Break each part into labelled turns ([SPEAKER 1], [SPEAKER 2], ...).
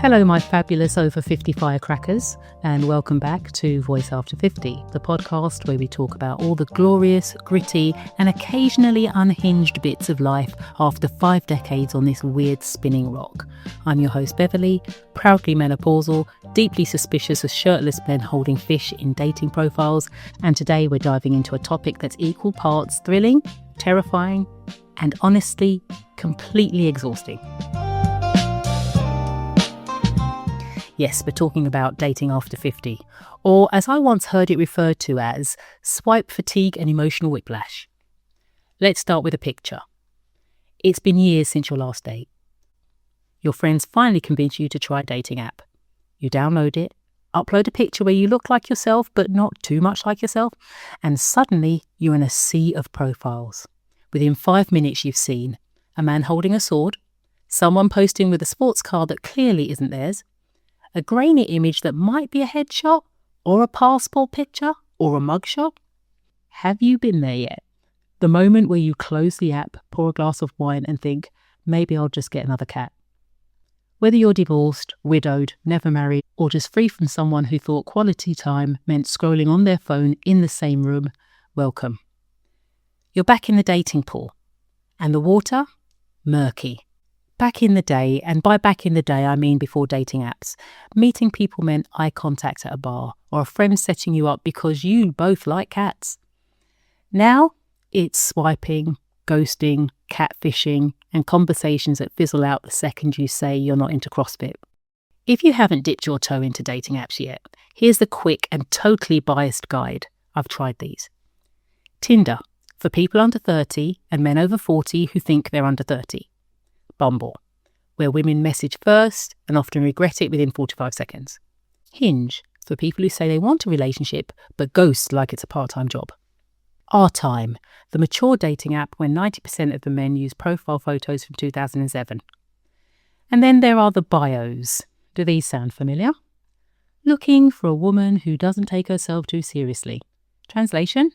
[SPEAKER 1] Hello, my fabulous over 50 firecrackers, and welcome back to Voice After 50, the podcast where we talk about all the glorious, gritty, and occasionally unhinged bits of life after 5 decades on this weird spinning rock. I'm your host, Beverley, proudly menopausal, deeply suspicious of shirtless men holding fish in dating profiles, and today we're diving into a topic that's equal parts thrilling, terrifying, and honestly, completely exhausting. Yes, we're talking about dating after 50, or as I once heard it referred to as, swipe fatigue and emotional whiplash. Let's start with a picture. It's been years since your last date. Your friends finally convince you to try a dating app. You download it, upload a picture where you look like yourself but not too much like yourself, and suddenly you're in a sea of profiles. Within 5 minutes you've seen a man holding a sword, someone posting with a sports car that clearly isn't theirs, a grainy image that might be a headshot, or a passport picture, or a mugshot. Have you been there yet? The moment where you close the app, pour a glass of wine and think, maybe I'll just get another cat. Whether you're divorced, widowed, never married, or just free from someone who thought quality time meant scrolling on their phone in the same room, welcome. You're back in the dating pool. And the water? Murky. Back in the day, and by back in the day I mean before dating apps, meeting people meant eye contact at a bar or a friend setting you up because you both like cats. Now it's swiping, ghosting, catfishing, and conversations that fizzle out the second you say you're not into CrossFit. If you haven't dipped your toe into dating apps yet, here's the quick and totally biased guide. I've tried these. Tinder, for people under 30 and men over 40 who think they're under 30. Bumble, where women message first and often regret it within 45 seconds. Hinge, for people who say they want a relationship but ghost like it's a part-time job. Our Time, the mature dating app where 90% of the men use profile photos from 2007. And then there are the bios. Do these sound familiar? Looking for a woman who doesn't take herself too seriously. Translation?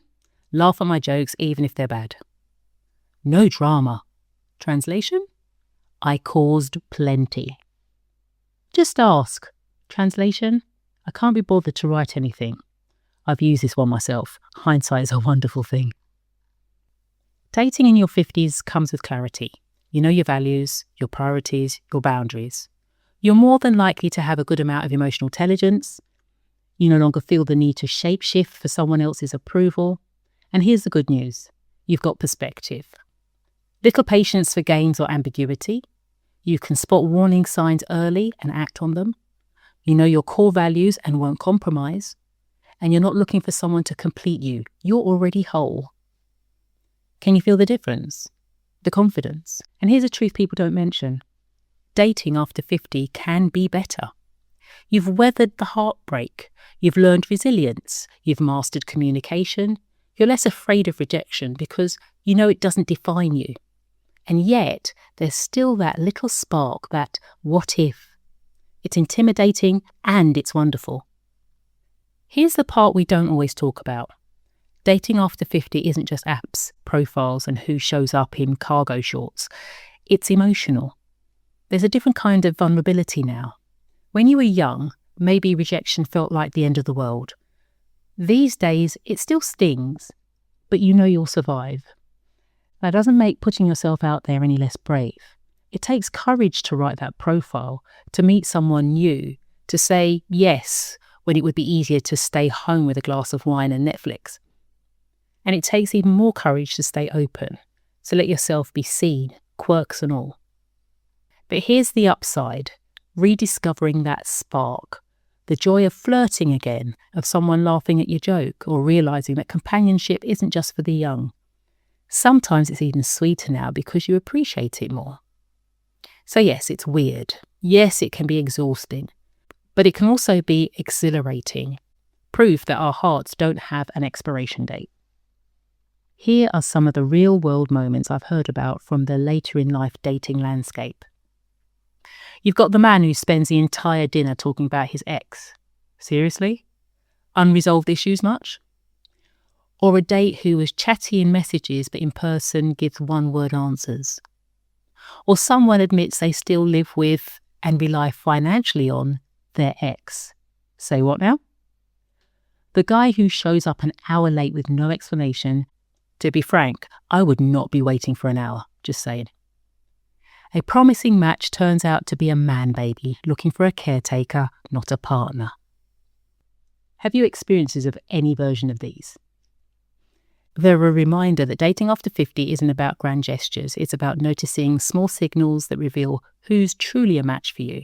[SPEAKER 1] Laugh at my jokes even if they're bad. No drama. Translation? I caused plenty. Just ask. Translation? I can't be bothered to write anything. I've used this one myself. Hindsight is a wonderful thing. Dating in your 50s comes with clarity. You know your values, your priorities, your boundaries. You're more than likely to have a good amount of emotional intelligence. You no longer feel the need to shapeshift for someone else's approval. And here's the good news. You've got perspective. Little patience for games or ambiguity. You can spot warning signs early and act on them. You know your core values and won't compromise. And you're not looking for someone to complete you. You're already whole. Can you feel the difference? The confidence? And here's a truth people don't mention. Dating after 50 can be better. You've weathered the heartbreak. You've learned resilience. You've mastered communication. You're less afraid of rejection because you know it doesn't define you. And yet, there's still that little spark, that what if? It's intimidating and it's wonderful. Here's the part we don't always talk about. Dating after 50 isn't just apps, profiles, and who shows up in cargo shorts. It's emotional. There's a different kind of vulnerability now. When you were young, maybe rejection felt like the end of the world. These days, it still stings, but you know you'll survive. That doesn't make putting yourself out there any less brave. It takes courage to write that profile, to meet someone new, to say yes when it would be easier to stay home with a glass of wine and Netflix. And it takes even more courage to stay open, to let yourself be seen, quirks and all. But here's the upside, rediscovering that spark. The joy of flirting again, of someone laughing at your joke, or realising that companionship isn't just for the young. Sometimes it's even sweeter now because you appreciate it more. So yes, it's weird. Yes, it can be exhausting. But it can also be exhilarating. Proof that our hearts don't have an expiration date. Here are some of the real-world moments I've heard about from the later-in-life dating landscape. You've got the man who spends the entire dinner talking about his ex. Seriously? Unresolved issues much? Or a date who was chatty in messages but in person gives one-word answers. Or someone admits they still live with and rely financially on their ex. Say what now? The guy who shows up an hour late with no explanation. To be frank, I would not be waiting for an hour, just saying. A promising match turns out to be a man baby looking for a caretaker, not a partner. Have you experiences of any version of these? They're a reminder that dating after 50 isn't about grand gestures. It's about noticing small signals that reveal who's truly a match for you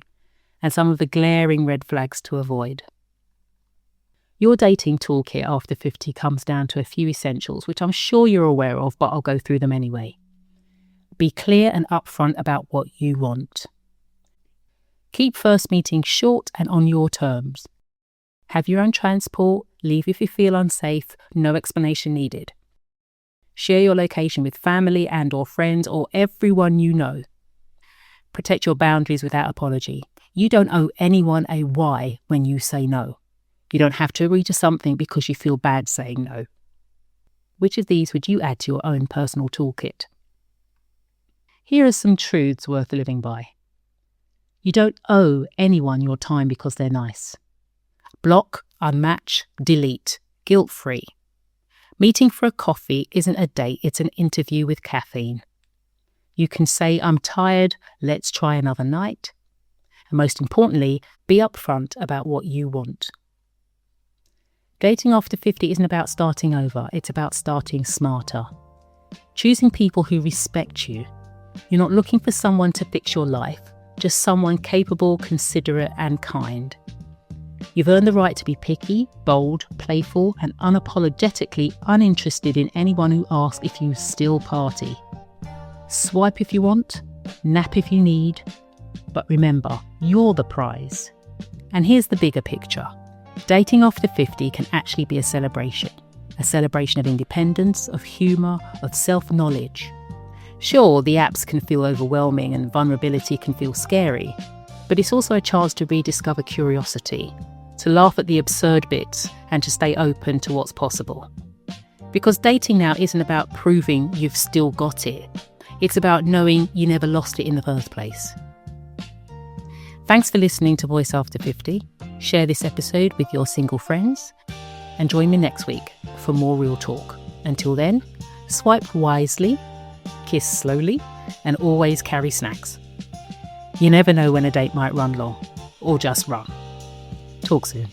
[SPEAKER 1] and some of the glaring red flags to avoid. Your dating toolkit after 50 comes down to a few essentials, which I'm sure you're aware of, but I'll go through them anyway. Be clear and upfront about what you want. Keep first meetings short and on your terms. Have your own transport, leave if you feel unsafe, no explanation needed. Share your location with family and or friends or everyone you know. Protect your boundaries without apology. You don't owe anyone a why when you say no. You don't have to agree to something because you feel bad saying no. Which of these would you add to your own personal toolkit? Here are some truths worth living by. You don't owe anyone your time because they're nice. Block, unmatch, delete, guilt-free. Meeting for a coffee isn't a date, it's an interview with caffeine. You can say, I'm tired, let's try another night. And most importantly, be upfront about what you want. Dating after 50 isn't about starting over, it's about starting smarter. Choosing people who respect you. You're not looking for someone to fix your life, just someone capable, considerate and kind. You've earned the right to be picky, bold, playful and unapologetically uninterested in anyone who asks if you still party. Swipe if you want, nap if you need, but remember, you're the prize. And here's the bigger picture. Dating after 50 can actually be a celebration of independence, of humour, of self-knowledge. Sure, the apps can feel overwhelming and vulnerability can feel scary, but it's also a chance to rediscover curiosity, to laugh at the absurd bits and to stay open to what's possible. Because dating now isn't about proving you've still got it. It's about knowing you never lost it in the first place. Thanks for listening to Voice After 50. Share this episode with your single friends and join me next week for more real talk. Until then, swipe wisely, kiss slowly, and always carry snacks. You never know when a date might run long, or just run. Talk soon.